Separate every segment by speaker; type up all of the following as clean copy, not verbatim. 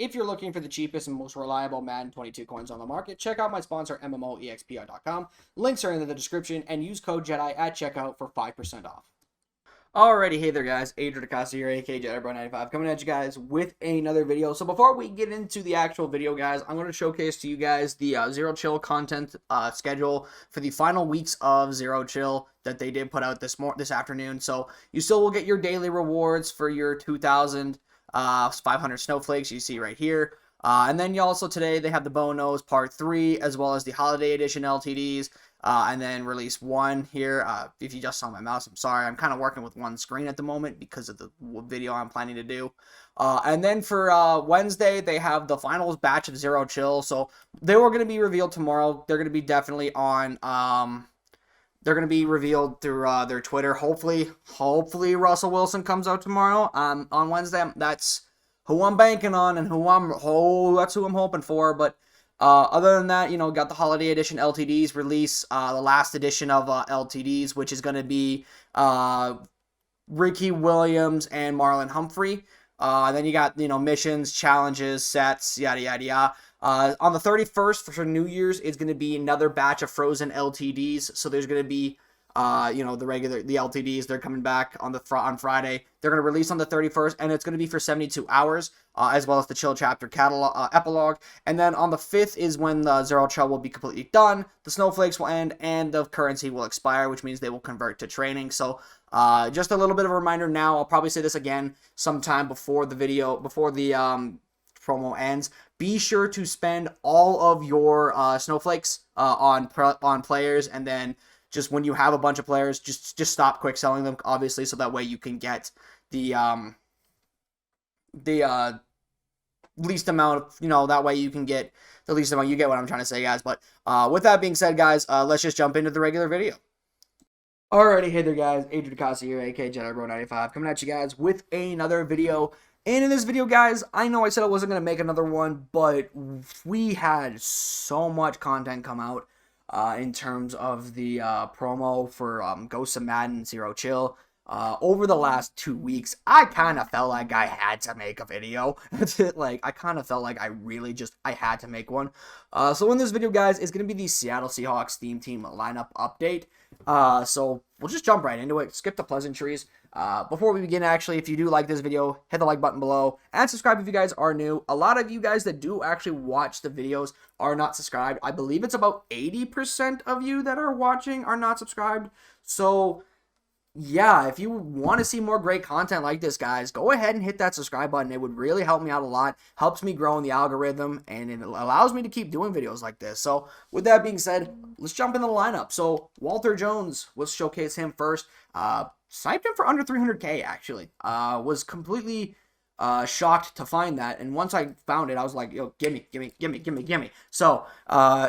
Speaker 1: If you're looking for the cheapest and most reliable Madden 22 coins on the market, check out my sponsor, MMOEXPR.com. Links are in the description, and use code JEDI at checkout for 5% off. Alrighty, hey there guys, Adrian Peterson here, aka JediBro95, coming at you guys with another video. So before we get into the actual video, guys, I'm going to showcase to you guys the Zero Chill content schedule for the final weeks of Zero Chill that they did put out this afternoon. So you still will get your daily rewards for your 2,500 snowflakes you see right here. And then you also today they have the Bonos Part 3 as well as the Holiday Edition LTDs. And then release 1 here. If you just saw my mouse, I'm sorry. I'm kind of working with one screen at the moment because of the video I'm planning to do. And then for Wednesday, they have the finals batch of Zero Chill. So they were going to be revealed tomorrow. They're going to be definitely on... they're going to be revealed through their Twitter. Hopefully Russell Wilson comes out tomorrow on Wednesday. That's who I'm banking on and that's who I'm hoping for. But other than that, got the Holiday Edition LTDs release, the last edition of LTDs, which is going to be Ricky Williams and Marlon Humphrey. Then you got, missions, challenges, sets, yada, yada, yada. On the 31st for New Year's, it's going to be another batch of Frozen LTDs. So there's going to be, the LTDs, they're coming back on Friday. They're going to release on the 31st, and it's going to be for 72 hours, as well as the Chill Chapter catalog, epilogue. And then on the 5th is when the Zero Chill will be completely done, the snowflakes will end, and the currency will expire, which means they will convert to training. So just a little bit of a reminder now. I'll probably say this again sometime before the promo ends. Be sure to spend all of your snowflakes on players, and then just when you have a bunch of players, just stop quick selling them, obviously, so that way you can get the least amount of, that way you can get the least amount. You get what I'm trying to say, guys. But with that being said, guys, let's just jump into the regular video. Alrighty, hey there, guys. Adrian Peterson here, aka JediBro95, coming at you guys with another video. And in this video, guys, I know I said I wasn't going to make another one, but we had so much content come out. In terms of the promo for Ghosts of Madden Zero Chill. Over the last 2 weeks, I kind of felt like I had to make a video. I kind of felt like I had to make one. So in this video, guys, it's going to be the Seattle Seahawks team lineup update. So we'll just jump right into it. Skip the pleasantries. Before we begin, actually, if you do like this video, hit the like button below and subscribe if you guys are new. A lot of you guys that do actually watch the videos are not subscribed. I believe it's about 80% of you that are watching are not subscribed. So yeah, if you want to see more great content like this, guys, go ahead and hit that subscribe button. It would really help me out a lot. Helps me grow in the algorithm, and it allows me to keep doing videos like this. So with that being said, let's jump into the lineup. So Walter Jones, let's showcase him first. Sniped him for under 300K, actually. Was completely shocked to find that, and once I found it, I was like, yo, gimme. So,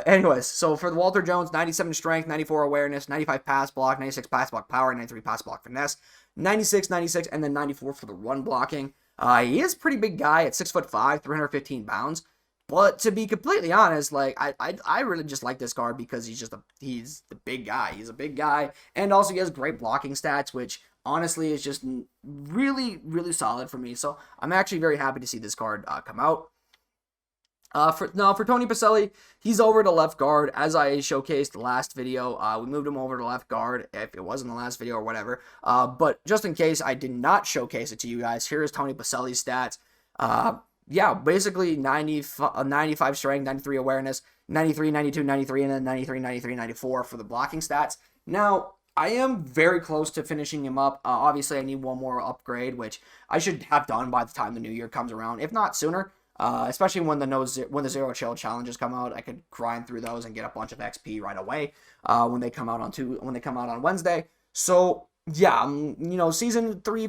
Speaker 1: anyways, so for the Walter Jones, 97 strength, 94 awareness, 95 pass block, 96 pass block power, 93 pass block finesse, 96, and then 94 for the run blocking. He is a pretty big guy at 6'5", 315 pounds. But to be completely honest, I really just like this card because he's the big guy. He's a big guy, and also he has great blocking stats, which honestly is just really, really solid for me. So I'm actually very happy to see this card come out. For Tony Poselli, he's over to left guard. As I showcased the last video, we moved him over to left guard, if it wasn't the last video or whatever. But just in case I did not showcase it to you guys, here is Tony Poselli's stats. Yeah, basically 95 strength, 93 awareness, 93, 92, 93, and then 93, 93, 94 for the blocking stats. Now, I am very close to finishing him up. Obviously, I need one more upgrade, which I should have done by the time the new year comes around, if not sooner. Especially when the Zero Chill challenges come out, I could grind through those and get a bunch of XP right away when they come out on Wednesday. So yeah, season 2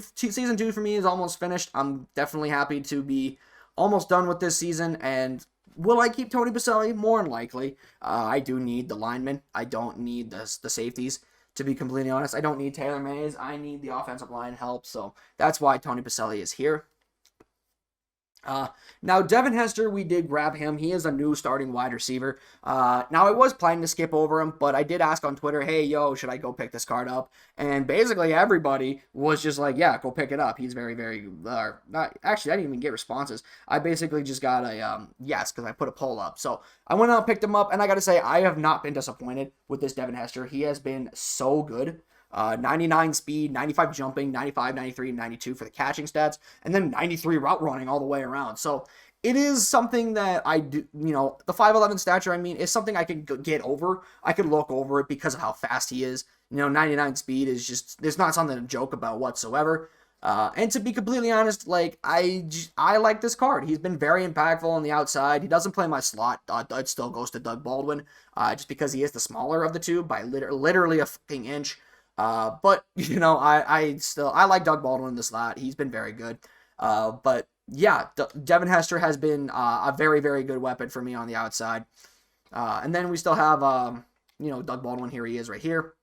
Speaker 1: for me is almost finished. I'm definitely happy to be almost done with this season, and will I keep Tony Poselli? More than likely. I do need the linemen. I don't need the safeties, to be completely honest. I don't need Taylor Mays. I need the offensive line help, so that's why Tony Poselli is here. Now, Devin Hester, we did grab him. He is a new starting wide receiver. Now, I was planning to skip over him, but I did ask on Twitter, hey, yo, should I go pick this card up? And basically everybody was just like, yeah, go pick it up. He's very, very, not, actually, I didn't even get responses. I basically just got a yes, because I put a poll up. So I went out and picked him up, and I got to say, I have not been disappointed with this Devin Hester. He has been so good. 99 speed, 95 jumping, 95, 93, 92 for the catching stats, and then 93 route running all the way around. So it is something that I do, the 5'11 stature, I mean, is something I can get over. I could look over it because of how fast he is. 99 speed is just, there's not something to joke about whatsoever. And to be completely honest, like, I like this card. He's been very impactful on the outside. He doesn't play my slot. It still goes to Doug Baldwin, just because he is the smaller of the two by literally a fucking inch. But I like Doug Baldwin in the slot. He's been very good. But yeah, Devin Hester has been a very, very good weapon for me on the outside. And then we still have Doug Baldwin. Here he is right here.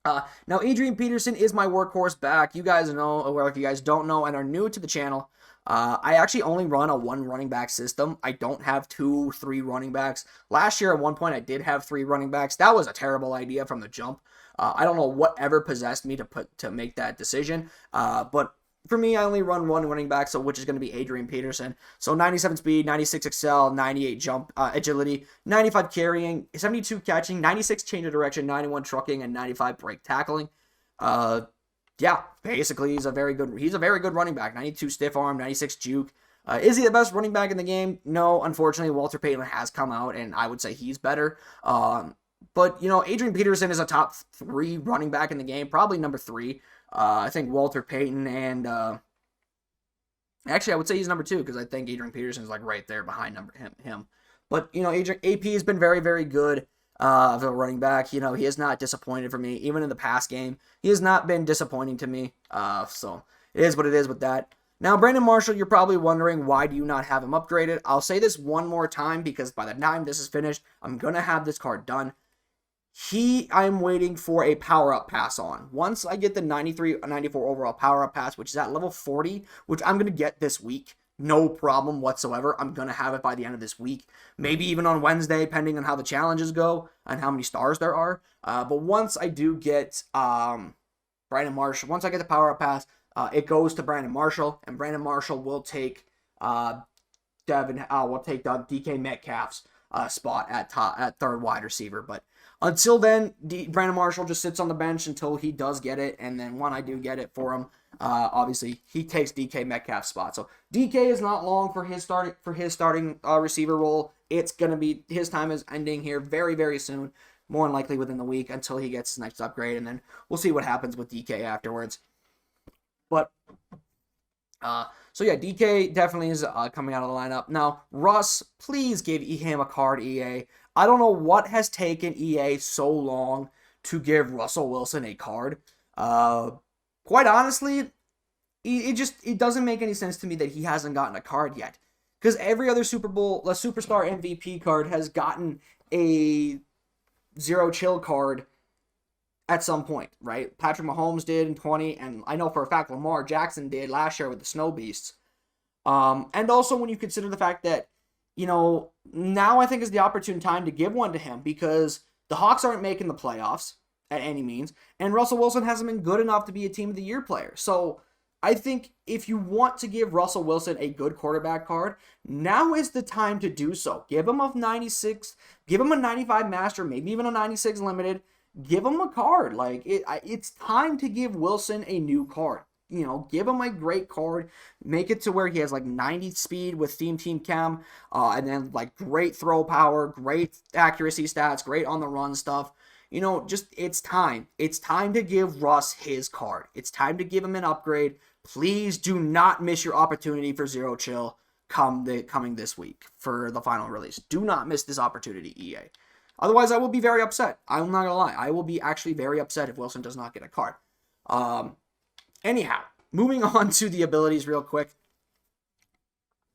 Speaker 1: Now Adrian Peterson is my workhorse back. You guys know, or if you guys don't know and are new to the channel, I actually only run a 1 running back system. I don't have 2, 3 running backs. Last year at one point I did have 3 running backs. That was a terrible idea from the jump. I don't know whatever possessed me to make that decision. But for me, I only run 1 running back, so which is going to be Adrian Peterson. So 97 speed, 96 excel, 98 jump agility, 95 carrying, 72 catching, 96 change of direction, 91 trucking, and 95 break tackling. Yeah, basically he's a very good running back. 92 stiff arm, 96 juke. Is he the best running back in the game? No, unfortunately, Walter Payton has come out, and I would say he's better. But, Adrian Peterson is a top 3 running back in the game, probably number 3. I think Walter Payton and, actually, I would say he's number 2, because I think Adrian Peterson is, like, right there behind him. But, AP has been very, very good of a running back. He has not disappointed for me, even in the past game. He has not been disappointing to me, so it is what it is with that. Now, Brandon Marshall, you're probably wondering, why do you not have him upgraded? I'll say this one more time, because by the time this is finished, I'm going to have this card done. I'm waiting for a power-up pass on. Once I get the 93, 94 overall power-up pass, which is at level 40, which I'm going to get this week, no problem whatsoever. I'm going to have it by the end of this week. Maybe even on Wednesday, depending on how the challenges go and how many stars there are. But once I do get Brandon Marshall, once I get the power-up pass, it goes to Brandon Marshall, and Brandon Marshall will take DK Metcalf's spot at third wide receiver. But until then, Brandon Marshall just sits on the bench until he does get it, and then when I do get it for him, obviously he takes DK Metcalf's spot. So DK is not long for his starting receiver role. It's gonna be, his time is ending here very, very soon, more than likely within the week, until he gets his next upgrade, and then we'll see what happens with DK afterwards. But so yeah, DK definitely is coming out of the lineup. Now, Russ, please give him a card, EA. I don't know what has taken EA so long to give Russell Wilson a card. Quite honestly, it doesn't make any sense to me that he hasn't gotten a card yet. Because every other superstar MVP card has gotten a zero chill card at some point, right? Patrick Mahomes did in 20, and I know for a fact Lamar Jackson did last year with the Snow Beasts. And also when you consider the fact that, now I think is the opportune time to give one to him, because the Hawks aren't making the playoffs at any means, and Russell Wilson hasn't been good enough to be a Team of the Year player. So I think if you want to give Russell Wilson a good quarterback card, now is the time to do so. Give him a 96, give him a 95 master, maybe even a 96 limited. Give him a card. Like, it's time to give Wilson a new card. Give him a great card. Make it to where he has like 90 speed with Team Chem, and then like great throw power, great accuracy stats, great on the run stuff. Just it's time. It's time to give Russ his card. It's time to give him an upgrade. Please do not miss your opportunity for Zero Chill coming this week for the final release. Do not miss this opportunity, EA. Otherwise, I will be very upset. I'm not gonna lie. I will be actually very upset if Wilson does not get a card. Anyhow, moving on to the abilities real quick.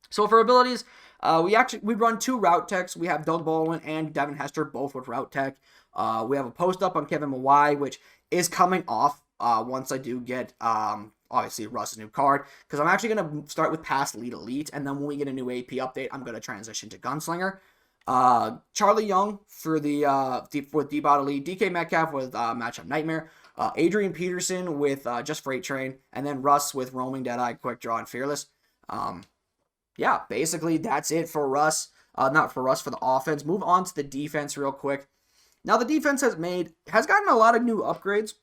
Speaker 1: So for abilities, we run 2 route techs. We have Doug Baldwin and Devin Hester, both with route tech. We have a post up on Kevin Mawai, which is coming off once I do get obviously Russ's new card, because I'm actually going to start with Pass Lead Elite, and then when we get a new AP update, I'm going to transition to Gunslinger. Charlie Young for the with D-Bot Elite, DK Metcalf with Matchup Nightmare, Adrian Peterson with just Freight Train, and then Russ with Roaming Deadeye, Quick Draw, and Fearless. Yeah, basically that's it for Russ. Not for Russ, for the offense. Move on to the defense real quick. Now the defense has gotten a lot of new upgrades.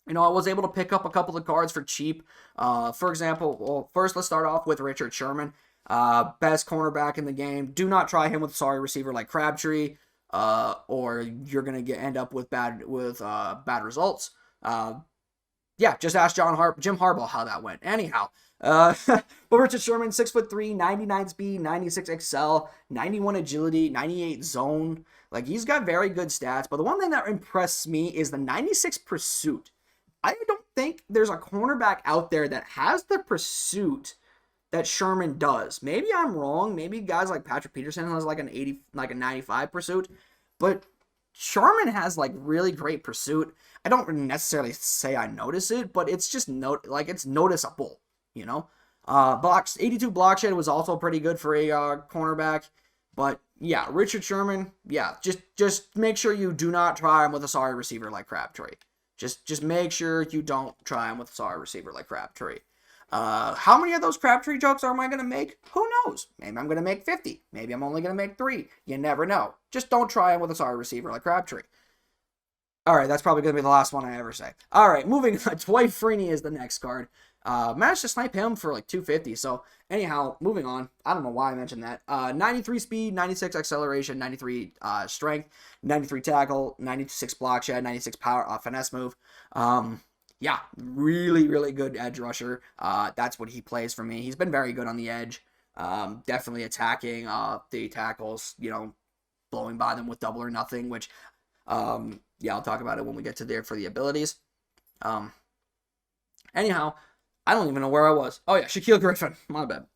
Speaker 1: You know, I was able to pick up a couple of cards for cheap. For example, well, first let's start off with Richard Sherman. Best cornerback in the game. Do not try him with a sorry receiver like Crabtree, or you're gonna end up with bad results. Yeah, just ask Jim Harbaugh how that went. Anyhow, but Richard Sherman, 6'3", 99 speed, 96 excel, 91 agility, 98 zone. Like, he's got very good stats. But the one thing that impressed me is the 96 pursuit. I don't think there's a cornerback out there that has the pursuit that Sherman does. Maybe I'm wrong. Maybe guys like Patrick Peterson has like a 95 pursuit. But Sherman has like really great pursuit. I don't necessarily say I notice it, but it's just it's noticeable, you know. 82 block shed was also pretty good for a cornerback. But yeah, Richard Sherman, yeah, just make sure you do not try him with a sorry receiver like Crabtree. Just make sure you don't try him with a sorry receiver like Crabtree. How many of those Crabtree jokes am I going to make? Who knows? Maybe I'm going to make 50. Maybe I'm only going to make 3. You never know. Just don't try him with a sorry receiver like Crabtree. All right, that's probably going to be the last one I ever say. All right, moving on. Dwight Freeney is the next card. Managed to snipe him for like 250. So anyhow, moving on. I don't know why I mentioned that. 93 speed, 96 acceleration, 93 strength, 93 tackle, 96 block shed, 96 power finesse move. Yeah, really, really good edge rusher. That's what he plays for me. He's been very good on the edge. Definitely attacking the tackles, you know, blowing by them with double or nothing, which, yeah, I'll talk about it when we get to there for the abilities. Anyhow, I don't even know where I was. Oh, yeah, Shaquille Griffin. My bad.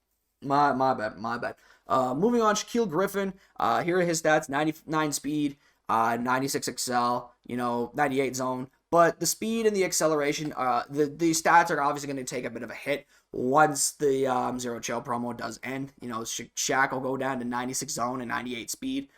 Speaker 1: My bad. Moving on, Shaquille Griffin. Here are his stats. 99 speed, 96 excel, 98 zone. But the speed and the acceleration, the stats are obviously going to take a bit of a hit once the Zero Chill promo does end. Shaq will go down to 96 zone and 98 speed,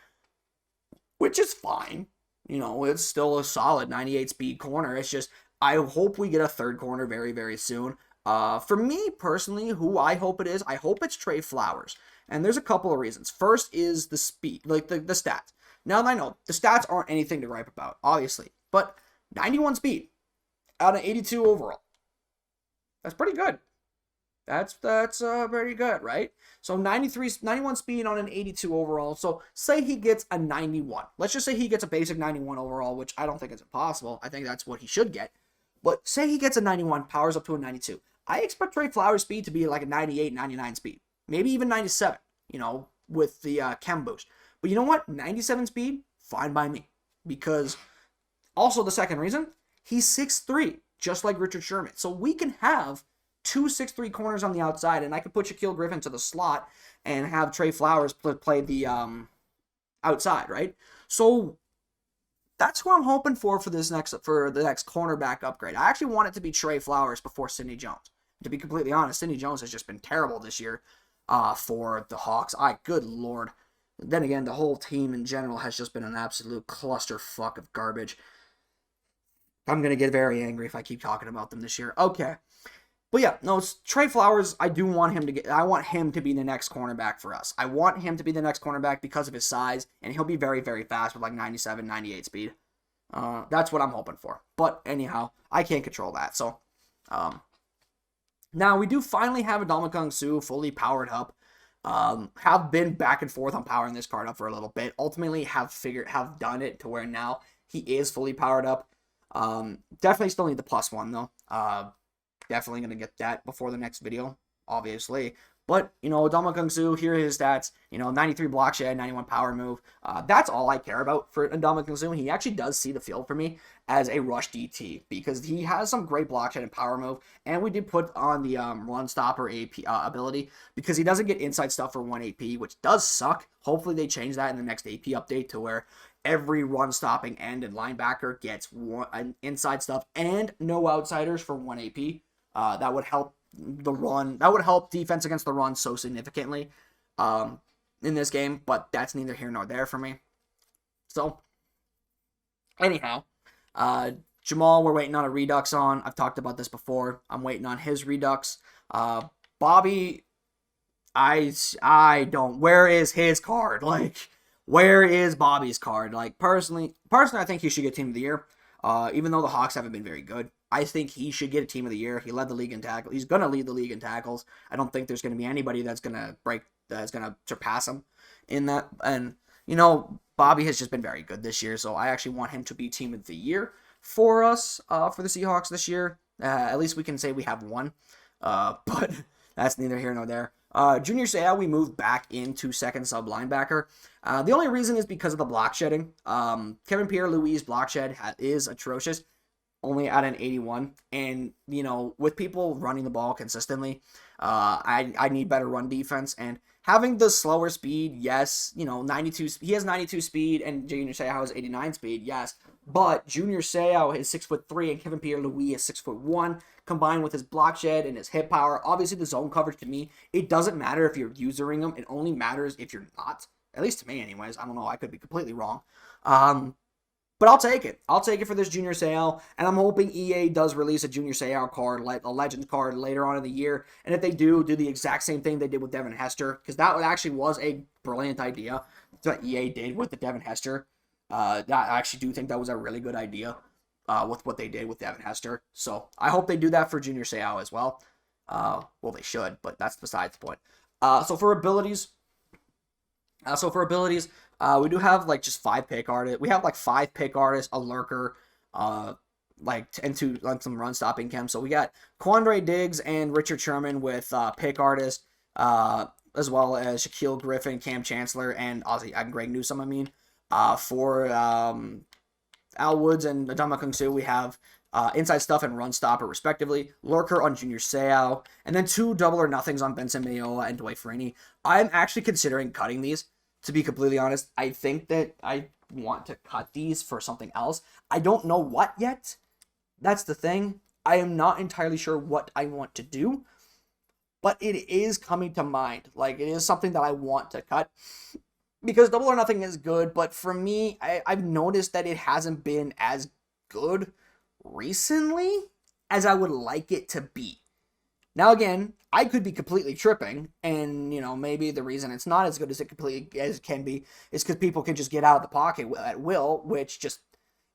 Speaker 1: which is fine. It's still a solid 98 speed corner. It's just, I hope we get a third corner very, very soon. For me personally, who I hope it is, I hope it's Trey Flowers. And there's a couple of reasons. First is the speed, like the stats. Now, I know the stats aren't anything to gripe about, obviously, but 91 speed out of 82 overall. That's pretty good. That's pretty good, right? So 91 speed on an 82 overall. So say he gets a 91. Let's just say he gets a basic 91 overall, which I don't think is impossible. I think that's what he should get. But say he gets a 91, powers up to a 92. I expect Trey Flowers' speed to be like a 98, 99 speed. Maybe even 97, with the chem boost. But you know what? 97 speed, fine by me. Because also the second reason, he's 6'3", just like Richard Sherman. So we can have 2 6'3" corners on the outside, and I could put Shaquille Griffin to the slot and have Trey Flowers play the outside, right? So that's what I'm hoping for the next cornerback upgrade. I actually want it to be Trey Flowers before Sidney Jones. To be completely honest, Sidney Jones has just been terrible this year for the Hawks. Good lord. Then again, the whole team in general has just been an absolute clusterfuck of garbage. I'm going to get very angry if I keep talking about them this year. Okay. But yeah, no, it's Trey Flowers. I want him to be the next cornerback for us. I want him to be the next cornerback because of his size, and he'll be very, very fast with like 97, 98 speed. That's what I'm hoping for. But anyhow, I can't control that. So, now we do finally have Ndamukong Suh fully powered up. Have been back and forth on powering this card up for a little bit. Ultimately, have done it to where now he is fully powered up. Definitely still need the +1 though. Definitely going to get that before the next video, obviously. But, Ndamukong Suh, here are his stats. 93 block shed, 91 power move. That's all I care about for Ndamukong Suh. He actually does see the field for me as a rush DT because he has some great block shed and power move. And we did put on the run stopper AP ability because he doesn't get inside stuff for 1 AP, which does suck. Hopefully they change that in the next AP update to where every run-stopping end and linebacker gets inside stuff and no outsiders for 1 AP. That would help the run. That would help defense against the run so significantly in this game, but that's neither here nor there for me. So, anyhow, Jamal, we're waiting on a redux on. I've talked about this before. I'm waiting on his redux. Bobby, I don't. Where is his card? Like, where is Bobby's card? Like, personally, I think he should get Team of the Year. Even though the Hawks haven't been very good, I think he should get a Team of the Year. He led the league in tackles. He's gonna lead the league in tackles. I don't think there's gonna be anybody that's gonna surpass him in that. And Bobby has just been very good this year, so I actually want him to be Team of the Year for us, for the Seahawks this year. At least we can say we have one, but that's neither here nor there. Junior Seau, we moved back into second sub linebacker. The only reason is because of the block shedding. Kevin Pierre-Louis' block shed is atrocious, only at an 81. And, with people running the ball consistently, I need better run defense. And having the slower speed, yes, 92. He has 92 speed, and Junior Seau has 89 speed, yes. But Junior Seau is 6'3", and Kevin Pierre-Louis is 6'1", combined with his block shed and his hit power. Obviously, the zone coverage to me, it doesn't matter if you're using them. It only matters if you're not. At least to me, anyways. I don't know. I could be completely wrong. But I'll take it. I'll take it for this Junior Seau, and I'm hoping EA does release a Junior Seau card, like a Legends card, later on in the year. And if they do the exact same thing they did with Devin Hester, because that actually was a brilliant idea that EA did with the Devin Hester. I actually do think that was a really good idea with what they did with Devin Hester. So I hope they do that for Junior Seau as well. Well, they should, but that's besides the point. So for abilities, we do have just 5 pick artists. We have 5 pick artists, a lurker, and some run stopping chem. So we got Quandre Diggs and Richard Sherman with pick artists, as well as Shaquille Griffin, Cam Chancellor, and Greg Newsome. For Al Woods and Adama Kung Su, we have inside stuff and run stopper, respectively. Lurker on Junior Seau, and then 2 double or nothings on Benson Mayowa and Dwight Freeney. I'm actually considering cutting these, to be completely honest. I think that I want to cut these for something else. I don't know what yet. That's the thing. I am not entirely sure what I want to do, but it is coming to mind. It is something that I want to cut. Because double or nothing is good, but for me, I've noticed that it hasn't been as good recently as I would like it to be. Now again, I could be completely tripping, and maybe the reason it's not as good as it can be is because people can just get out of the pocket at will, which just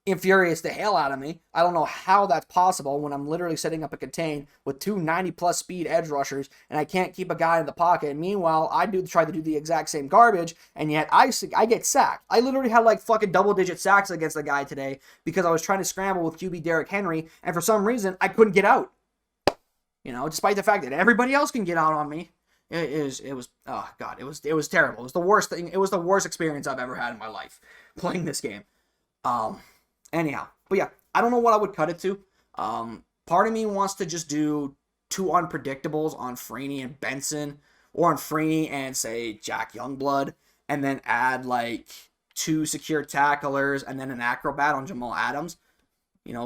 Speaker 1: infuriates the hell out of me. I don't know how that's possible when I'm literally setting up a contain with 2 90+ speed edge rushers and I can't keep a guy in the pocket. Meanwhile, I try to do the exact same garbage, and yet I get sacked. I literally had fucking double-digit sacks against the guy today because I was trying to scramble with QB Derrick Henry, and for some reason I couldn't get out. Despite the fact that everybody else can get out on me. It was oh god, it was terrible. It was the worst thing. It was the worst experience I've ever had in my life playing this game. Anyhow, but yeah, I don't know what I would cut it to. Part of me wants to just do 2 unpredictables on Freeney and Benson, or on Freeney and, say, Jack Youngblood, and then add, 2 secure tacklers and then an acrobat on Jamal Adams.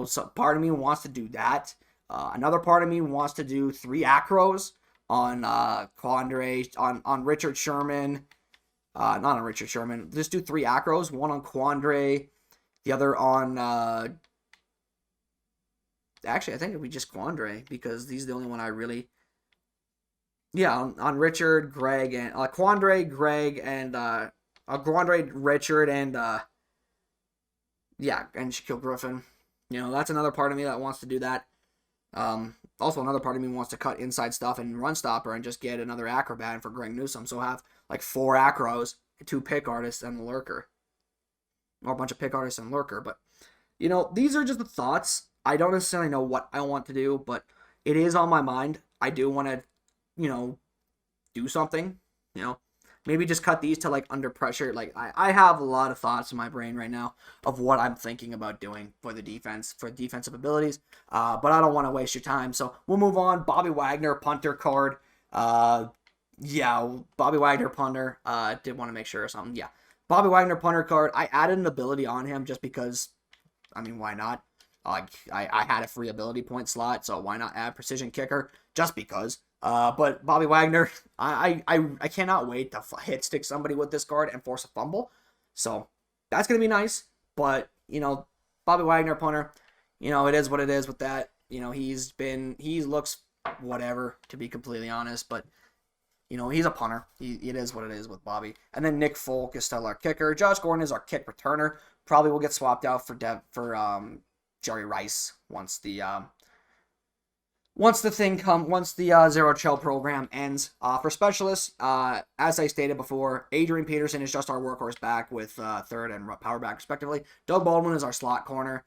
Speaker 1: So part of me wants to do that. Another part of me wants to do 3 acros on Quandre, on Richard Sherman. Not on Richard Sherman. Just do 3 acros, one on Quandre, the other on, actually, I think it'd be just Quandre, because he's the only one I really, on Richard, Greg, and, Quandre, Greg, and, Quandre, Richard, and, and Shaquille Griffin. That's another part of me that wants to do that. Also, another part of me wants to cut inside stuff and run stopper and just get another acrobat for Greg Newsome, so have, 4 acros, 2 pick artists, and a lurker. Or a bunch of pick artists and lurker, but these are just the thoughts. I don't necessarily know what I want to do, but it is on my mind. I do want to, do something, maybe just cut these to under pressure. I have a lot of thoughts in my brain right now of what I'm thinking about doing for the defense, for defensive abilities, but I don't want to waste your time, so we'll move on. Bobby Wagner, punter card. Bobby Wagner, punter. Did want to make sure or something. Yeah. Bobby Wagner punter card. I added an ability on him just because, I mean, why not? Like, I had a free ability point slot, so why not add precision kicker? Just because. But Bobby Wagner, I cannot wait to hit stick somebody with this card and force a fumble. So that's going to be nice. But, you know, Bobby Wagner punter, you know, it is what it is with that. You know, he looks whatever, to be completely honest. But, you know, he's a punter. It is what it is with Bobby. And then Nick Folk is still our kicker. Josh Gordon is our kick returner. Probably will get swapped out for Jerry Rice once the zero chill program ends. For specialists, as I stated before, Adrian Peterson is just our workhorse back with third and power back respectively. Doug Baldwin is our slot corner.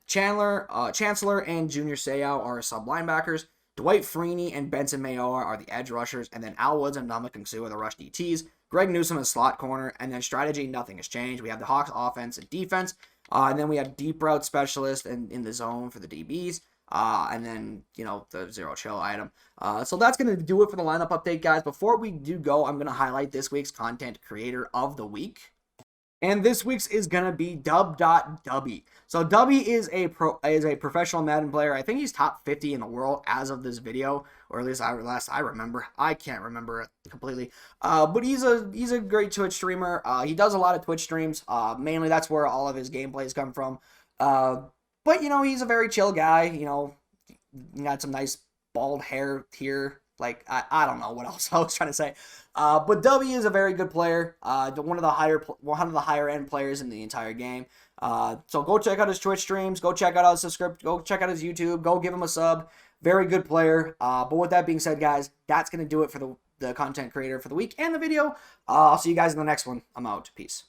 Speaker 1: Chancellor and Junior Seau are sub linebackers. Dwight Freeney and Benson Mayor are the edge rushers, and then Al Woods and Dominic Sue are the rush DTs. Greg Newsome is slot corner, and then strategy, nothing has changed. We have the Hawks offense and defense, and then we have deep route specialist and in the zone for the DBs, and then, you know, the zero chill item. So that's going to do it for the lineup update, guys. Before we do go, I'm going to highlight this week's content creator of the week. And this week's is going to be Dub.Dubby. So Dubby is a professional Madden player. I think he's top 50 in the world as of this video, or at least last I remember. I can't remember it completely. But he's a great Twitch streamer. He does a lot of Twitch streams. Mainly that's where all of his gameplays come from. But, you know, he's a very chill guy. You know, he got some nice bald hair here. Like, I don't know what else I was trying to say. But W is a very good player. One of the higher end players in the entire game. So go check out his Twitch streams. Go check out his Go check out his YouTube. Go give him a sub. Very good player. But with that being said, guys, that's going to do it for the content creator for the week and the video. I'll see you guys in the next one. I'm out. Peace.